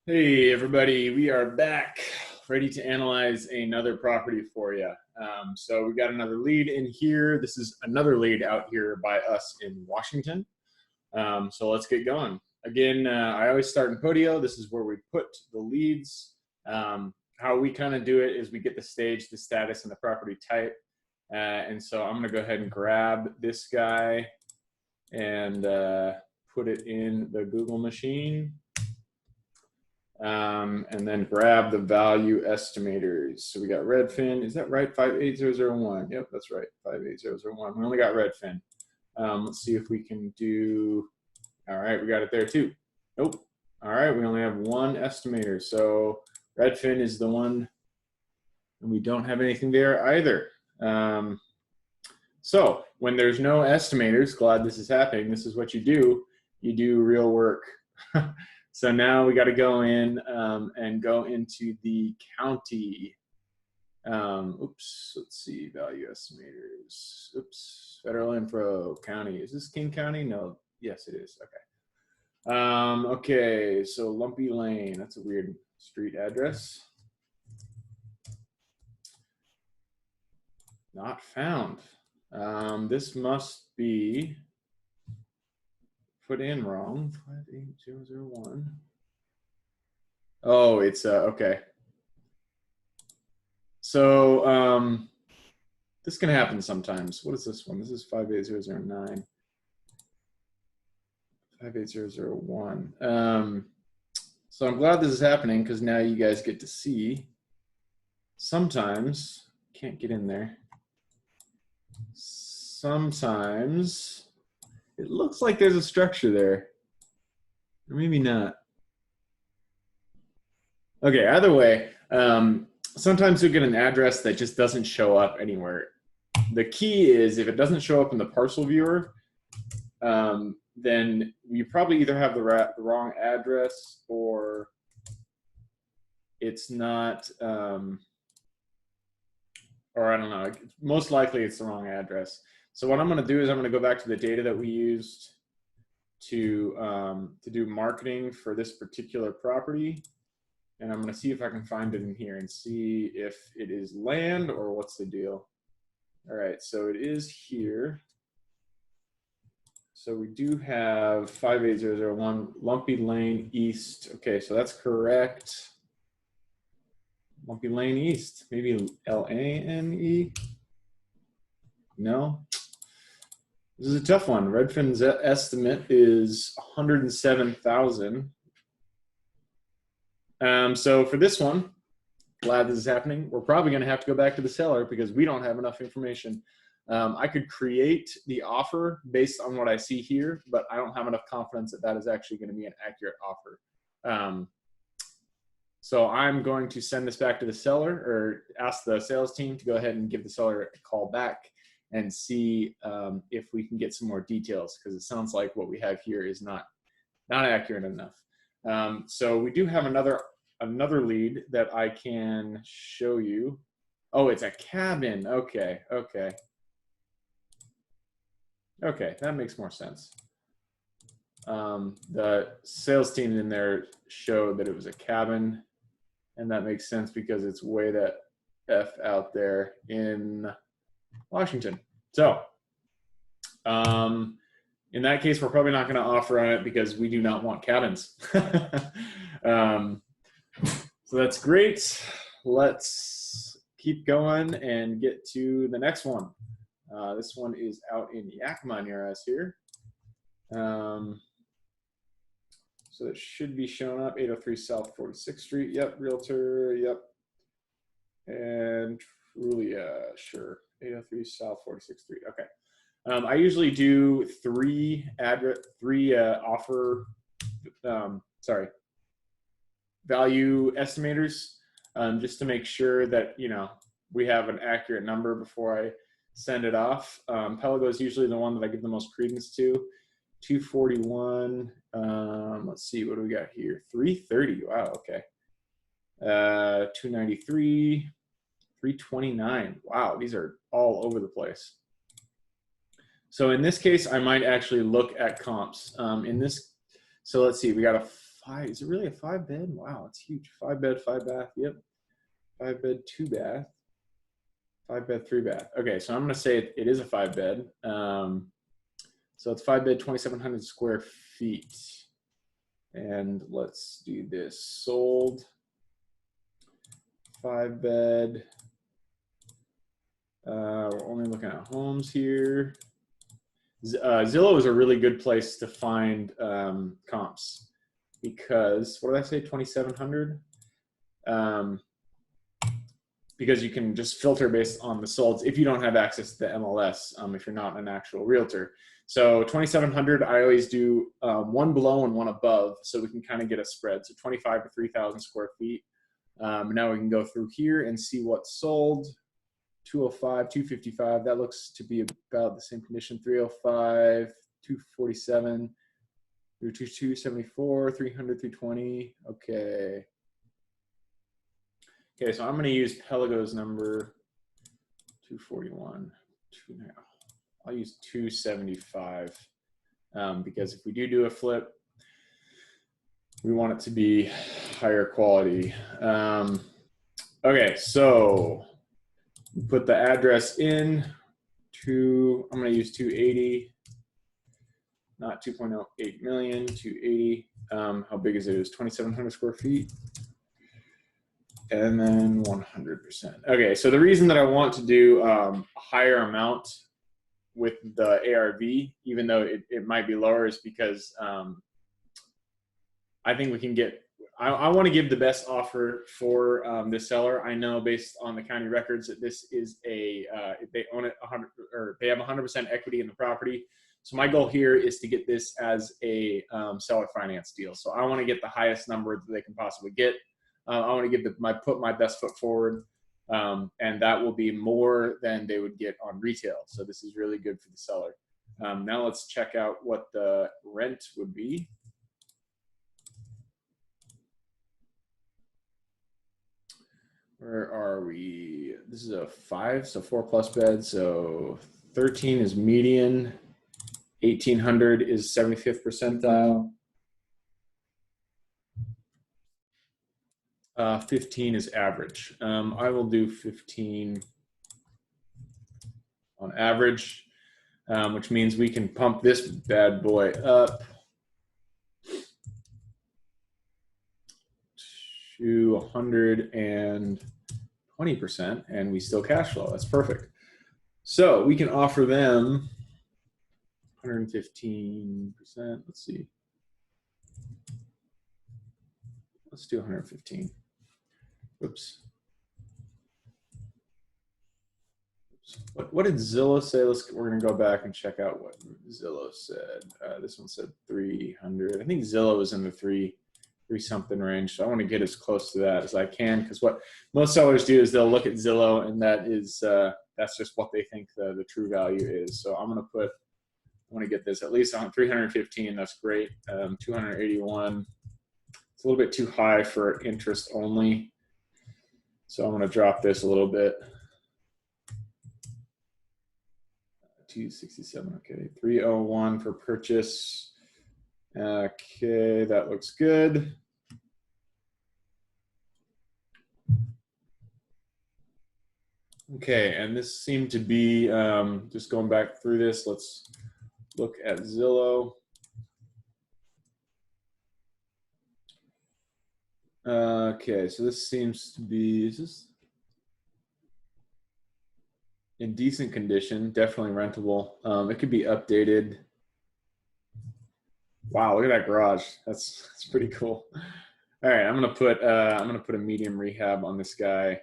Hey everybody, we are back ready to analyze another property for you. So we got another lead in here. This is another lead out here by us in Washington. So let's get going. Again, I always start in Podio. This is where we put the leads. How we kind of do it is we get the stage, the status, and the property type. And so I'm going to go ahead and grab this guy and put it in the Google machine. And then grab the value estimators. So we got Redfin. Is that right? 58001. Yep, that's right. 58001. We only got Redfin. Let's see if we can do. All right, we got it there too. Nope. All right, we only have one estimator. So Redfin is the one, and we don't have anything there either. So when there's no estimators, glad this is happening. This is what you do. You do real work. So now we got to go in and go into the county. Oops, let's see, value estimators. Oops, federal info, county. Is this King County? No, yes, it is. Okay. Okay, so Lumpy Lane. That's a weird street address. Not found. This must be put in wrong. 58001. Oh, it's okay. So this can happen sometimes. What is this one? This is 58009. 58001. So I'm glad this is happening because now you guys get to see. Sometimes can't get in there. Sometimes it looks like there's a structure there, or maybe not. Okay, either way, sometimes you'll get an address that just doesn't show up anywhere. The key is if it doesn't show up in the parcel viewer, then you probably either have the wrong address or it's not, or I don't know, most likely it's the wrong address. So what I'm going to do is I'm going to go back to the data that we used to do marketing for this particular property. And I'm going to see if I can find it in here and see if it is land or what's the deal. All right, so it is here. So we do have 58001 Lumpy Lane East. Okay, so that's correct. Lumpy Lane East, maybe L-A-N-E? No. This is a tough one. Redfin's estimate is 107,000. So for this one, glad this is happening. We're probably going to have to go back to the seller because we don't have enough information. I could create the offer based on what I see here, but I don't have enough confidence that that is actually going to be an accurate offer. So I'm going to send this back to the seller or ask the sales team to go ahead and give the seller a call back and see if we can get some more details, because it sounds like what we have here is not accurate enough. So we do have another lead that I can show you. Oh, it's a cabin. Okay, that makes more sense. The sales team in there showed that it was a cabin, and that makes sense because it's way the F out there in Washington. So in that case, we're probably not going to offer on it because we do not want cabins. So that's great. Let's keep going and get to the next one. This one is out in Yakima near us here. So it should be showing up, 803 South 46th Street. Yep, Realtor, yep. And Trulia, sure, 803 South 46th Street, okay. I usually do three value estimators, just to make sure that, you know, we have an accurate number before I send it off. Pelago is usually the one that I give the most credence to. 241, let's see, what do we got here? 330, wow, okay. 293, 329, wow, these are all over the place. So in this case, I might actually look at comps. So let's see, we got a five. Is it really a 5-bed? Wow, it's huge. 5-bed, 5-bath. Yep. 5-bed, 2-bath. 5-bed, 3-bath. Okay, so I'm going to say it is a 5-bed. So it's 5-bed, 2,700 square feet. And let's do this. Sold. 5-bed. We're only looking at homes here. Zillow is a really good place to find comps because, what did I say, 2,700? Because you can just filter based on the solds if you don't have access to the MLS, if you're not an actual realtor. So 2,700, I always do one below and one above so we can kind of get a spread. So 25 to 3,000 square feet. Now we can go through here and see what's sold. 205, 255, that looks to be about the same condition. 305, 247, 274, 300, 320. Okay. Okay, so I'm going to use Pelago's number 241. I'll use 275 because if we do a flip, we want it to be higher quality. Okay, so put the address in to, I'm going to use 280, not 2.08 million, 280. How big is it? It was 2,700 square feet. And then 100%. Okay, so the reason that I want to do a higher amount with the ARV, even though it might be lower, is because I think we can get, I want to give the best offer for this seller. I know based on the county records that this is they own it 100, or they have 100% equity in the property. So my goal here is to get this as a seller finance deal. So I want to get the highest number that they can possibly get. I want to give put my best foot forward, and that will be more than they would get on retail. So this is really good for the seller. Now let's check out what the rent would be. Where are we? This is a 5, so 4+ beds. So 13 is median, 1,800 is 75th percentile. 15 is average. I will do 15 on average, which means we can pump this bad boy up to 120%, and we still cash flow. That's perfect. So we can offer them 115%. Let's see. Let's do 115. Oops. What did Zillow say? We're going to go back and check out what Zillow said. This one said 300. I think Zillow is in the three something range. So I want to get as close to that as I can, because what most sellers do is they'll look at Zillow, and that is that's just what they think the true value is. So I want to get this at least on 315. That's great. 281. It's a little bit too high for interest only. So I'm going to drop this a little bit. 267, okay. 301 for purchase. Okay, that looks good. Okay, and this seemed to be, just going back through this, let's look at Zillow. Okay, so this seems to be, is this in decent condition, definitely rentable. It could be updated. Wow, look at that garage. That's pretty cool. All right, I'm gonna put a medium rehab on this guy,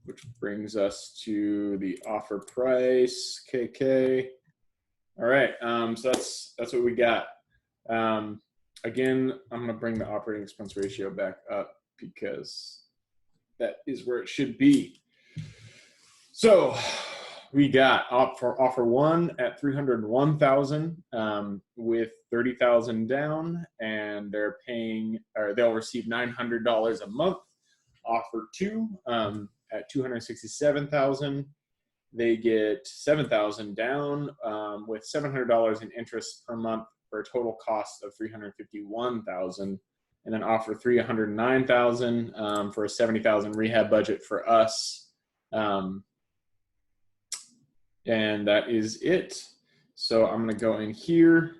which brings us to the offer price, KK. All right, so that's what we got. Again, I'm gonna bring the operating expense ratio back up because that is where it should be. So we got offer 1 at $301,000 with $30,000 down, and they'll receive $900 a month. Offer 2 at $267,000, they get $7,000 down with $700 in interest per month for a total cost of $351,000, and then offer $309,000 for a $70,000 rehab budget for us. And that is it. So I'm going to go in here.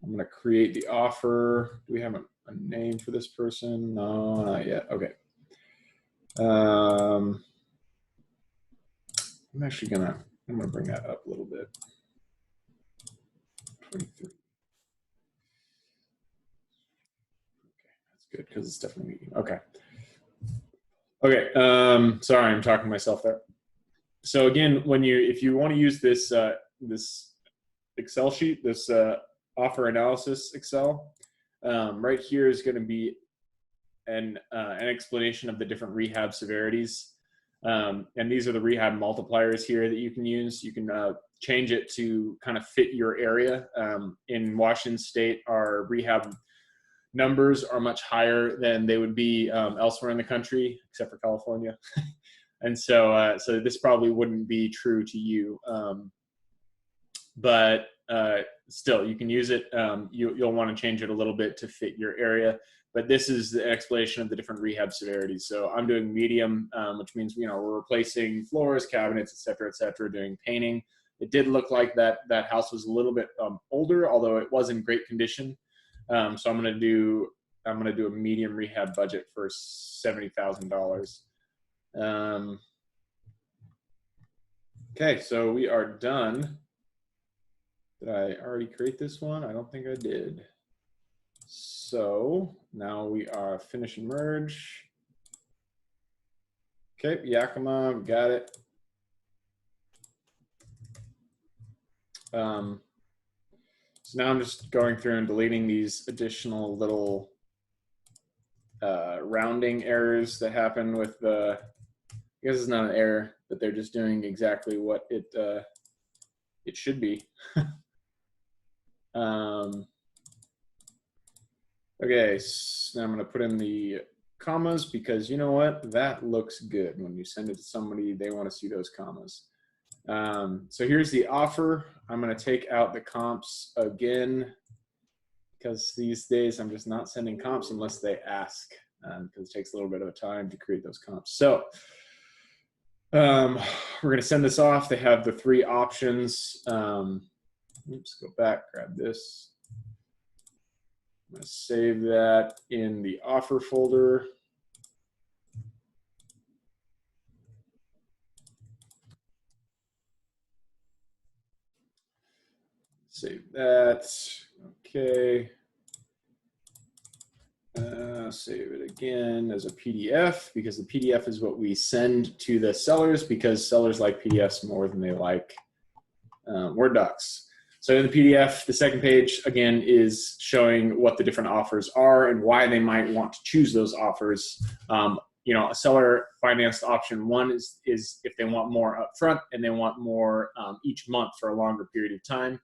I'm going to create the offer. Do we have a name for this person? No, not yet. Okay. I'm actually I'm going to bring that up a little bit. 23. Okay, that's good because it's definitely medium. Okay. Okay. Sorry, I'm talking to myself there. So again, if you want to use this this Excel sheet, this offer analysis Excel, right here is going to be an explanation of the different rehab severities. And these are the rehab multipliers here that you can use. You can change it to kind of fit your area. In Washington State, our rehab numbers are much higher than they would be elsewhere in the country, except for California. And so this probably wouldn't be true to you. But still, you can use it. You'll want to change it a little bit to fit your area. But this is the explanation of the different rehab severities. So I'm doing medium, which means we're replacing floors, cabinets, et cetera, doing painting. It did look like that house was a little bit older, although it was in great condition. So I'm gonna do a medium rehab budget for $70,000. Okay, so we are done. Did I already create this one? I don't think I did. So now we are finish and merge. Okay, Yakima, got it. So now I'm just going through and deleting these additional little rounding errors that happen with the, I guess it's not an error, but they're just doing exactly what it should be. Okay, so now I'm going to put in the commas because you know what? That looks good. When you send it to somebody, they want to see those commas. So here's the offer. I'm going to take out the comps again because these days I'm just not sending comps unless they ask, because it takes a little bit of time to create those comps. So we're going to send this off. They have the 3 options. Oops, go back, grab this. I'm going to save that in the offer folder. Save that. Okay. Save it again as a PDF because the PDF is what we send to the sellers because sellers like PDFs more than they like Word docs. So in the PDF, the second page, again, is showing what the different offers are and why they might want to choose those offers. A seller financed option 1 is if they want more upfront and they want more each month for a longer period of time.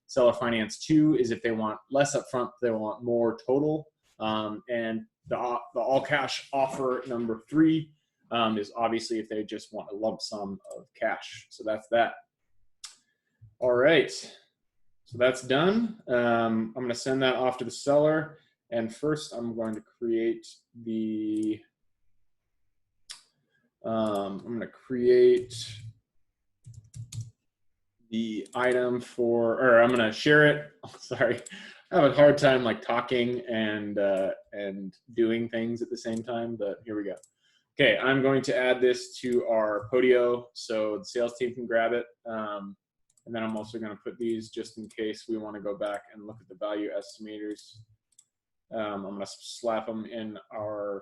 Seller finance 2 is if they want less upfront, they want more total. And the all cash offer number 3 is obviously if they just want a lump sum of cash. So that's that. All right. So that's done. I'm going to send that off to the seller. And first I'm going to create the, I'm going to create the item or I'm going to share it. Sorry. I have a hard time like talking and doing things at the same time, but here we go. Okay. I'm going to add this to our Podio so the sales team can grab it. And then I'm also going to put these just in case we want to go back and look at the value estimators. I'm going to slap them in our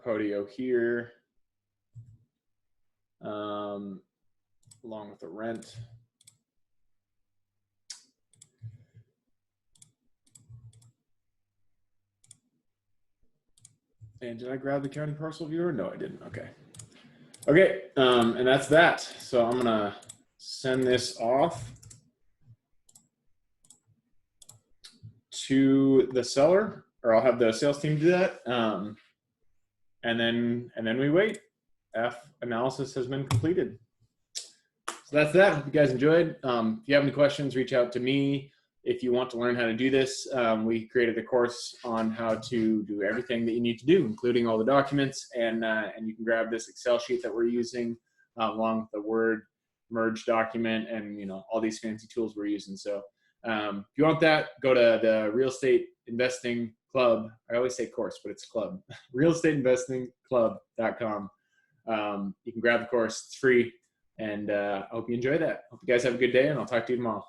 Podio here, along with the rent. And did I grab the county parcel viewer? No, I didn't. Okay. Okay, and that's that. So I'm gonna send this off to the seller, or I'll have the sales team do that, and then we wait. Analysis has been completed. So that's that. If you guys enjoyed, if you have any questions, reach out to me. If you want to learn how to do this, we created a course on how to do everything that you need to do, including all the documents, and you can grab this Excel sheet that we're using along with the Word merge document and all these fancy tools we're using. So if you want that, go to the Real Estate Investing Club. I always say course, but it's club. realestateinvestingclub.com. You can grab the course. It's free. And I hope you enjoy that. Hope you guys have a good day, and I'll talk to you tomorrow.